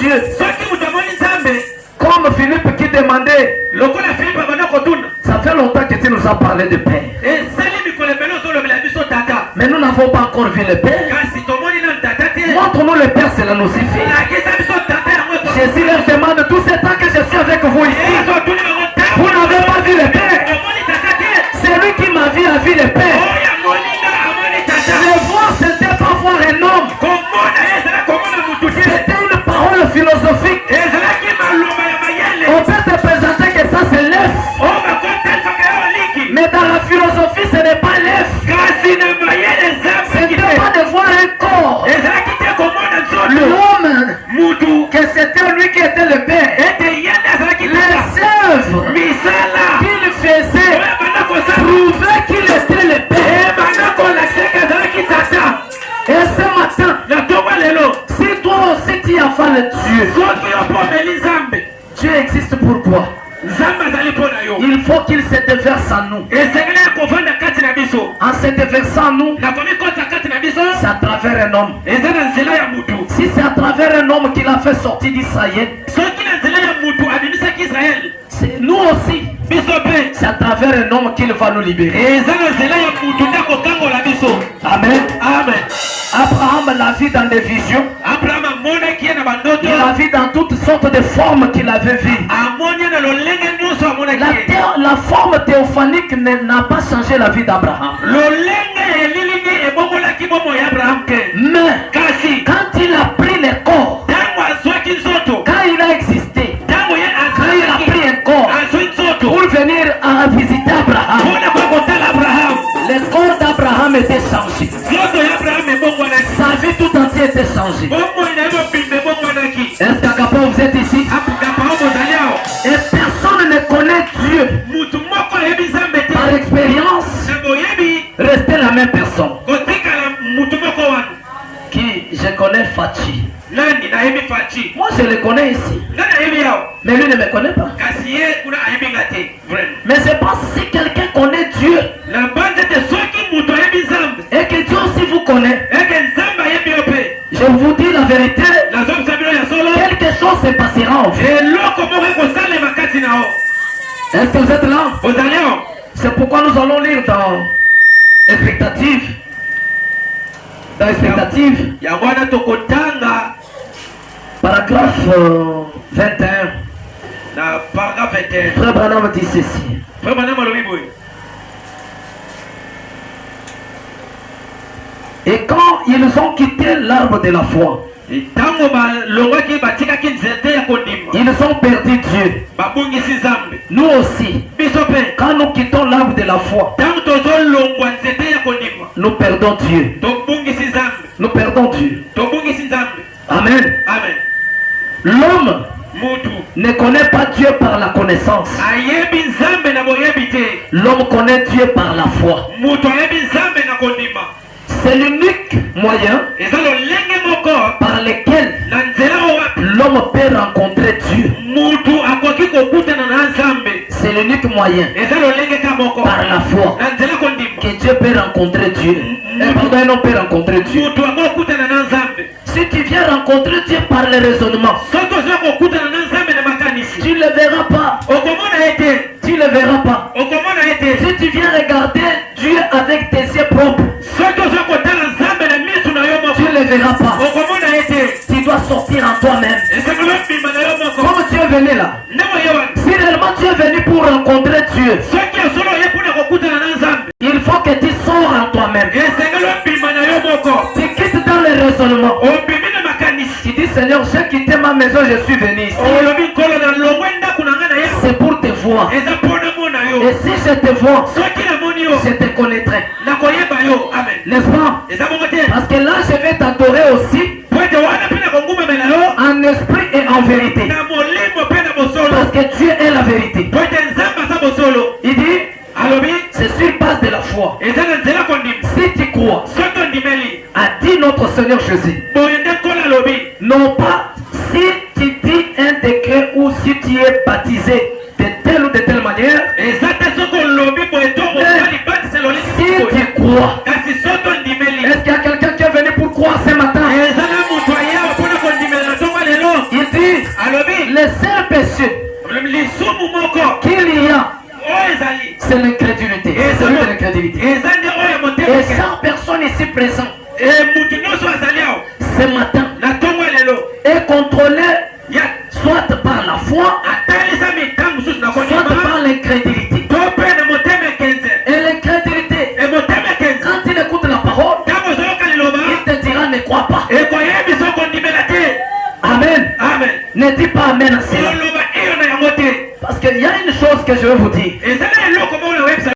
Dieu, comme Philippe qui demandait, ça fait longtemps que tu nous as parlé de Père. Mais nous n'avons pas encore vu le Père. Montre-nous le Père, cela nous suffit. Jésus leur demande tout ce temps que je suis avec vous ici. Vous n'avez pas vu le Père. Celui qui m'a vu a vu le Père. Le voir, c'était pas voir un homme. C'était une parole philosophique. On peut te présenter que ça c'est l'œuf. Mais dans la philosophie, ce n'est pas l'œuf. Ce n'est pas de voir un corps. L'homme, que c'était lui qui était le Père. Les œuvres qu'il faisait prouvaient qu'il était le Père. Et ce matin, si toi aussi tu as fait le Dieu, Dieu existe pourquoi? Il faut qu'il se déverse en nous. En se déversant en nous, c'est à travers un homme. Si c'est à travers un homme qu'il a fait sortir d'Israël, nous aussi, c'est à travers un homme qu'il va nous libérer. Amen. Amen. Abraham l'a vu dans des visions. Il l'a vu dans toutes sortes de formes qu'il avait vues. La forme théophanique n'a pas changé la vie d'Abraham. Mais quand il a pris les corps, quand il a existé, quand il a pris un corps pour venir à visiter Abraham, le corps d'Abraham était changé. Sa vie tout entière était changée. Est-ce qu'à Gabon vous êtes ici? Et personne ne connaît Dieu par expérience. Restez la même personne. Qui je connais Fachi. Moi je le connais ici. Mais lui ne me connaît pas. Mais je pense que si quelqu'un connaît Dieu et que Dieu aussi vous connaît, je vous dis la vérité, quelque chose se passera en vous. Est-ce que vous êtes là? C'est pourquoi nous allons lire dans Expectative. Dans Expectative, paragraphe 21. Frère Branham dit ceci. Et quand ils ont quitté l'arbre de la foi, ils ont perdu Dieu. Nous aussi, quand nous quittons l'arbre de la foi, nous perdons Dieu. Nous perdons Dieu. Amen. L'homme ne connaît pas Dieu par la connaissance. L'homme connaît Dieu par la foi. C'est l'unique moyen par lequel l'homme peut rencontrer Dieu. C'est l'unique moyen par la foi que Dieu peut rencontrer Dieu. Pardon, un homme peut rencontrer Dieu. Si tu viens rencontrer Dieu par le raisonnement, tu ne le verras pas. Tu ne le verras pas. Si tu viens regarder Dieu avec tes yeux propres, tu ne le verras pas. Tu dois sortir en toi-même. Comme tu es venu là, si réellement tu es venu pour rencontrer Dieu, il faut que tu sors en toi-même. Tu quittes dans le raisonnement. Tu dis Seigneur, j'ai quitté ma maison, je suis venu ici. C'est pour te voir. Et si je te vois, je te connaîtrai. N'est-ce pas? Parce que là je vais t'adorer aussi en esprit et en vérité. Parce que Dieu est la vérité. Il dit, c'est sur base de la foi. Si tu crois, a dit notre Seigneur Jésus, non pas si tu dis un décret ou si tu es baptisé de telle ou de telle manière, si tu crois. Est-ce qu'il y a quelqu'un qui est venu pour croire ce matin? Il dit c'est l'incrédulité. C'est celui de l'incrédulité. Et chaque personne ici présente ce matin est contrôlée soit par la foi, soit par l'incrédulité. Et l'incrédulité, quand il écoute la parole, il te dira ne crois pas. Amen. Amen. Ne dis pas amen à cela. Parce qu'il y a une chose que je veux vous dire.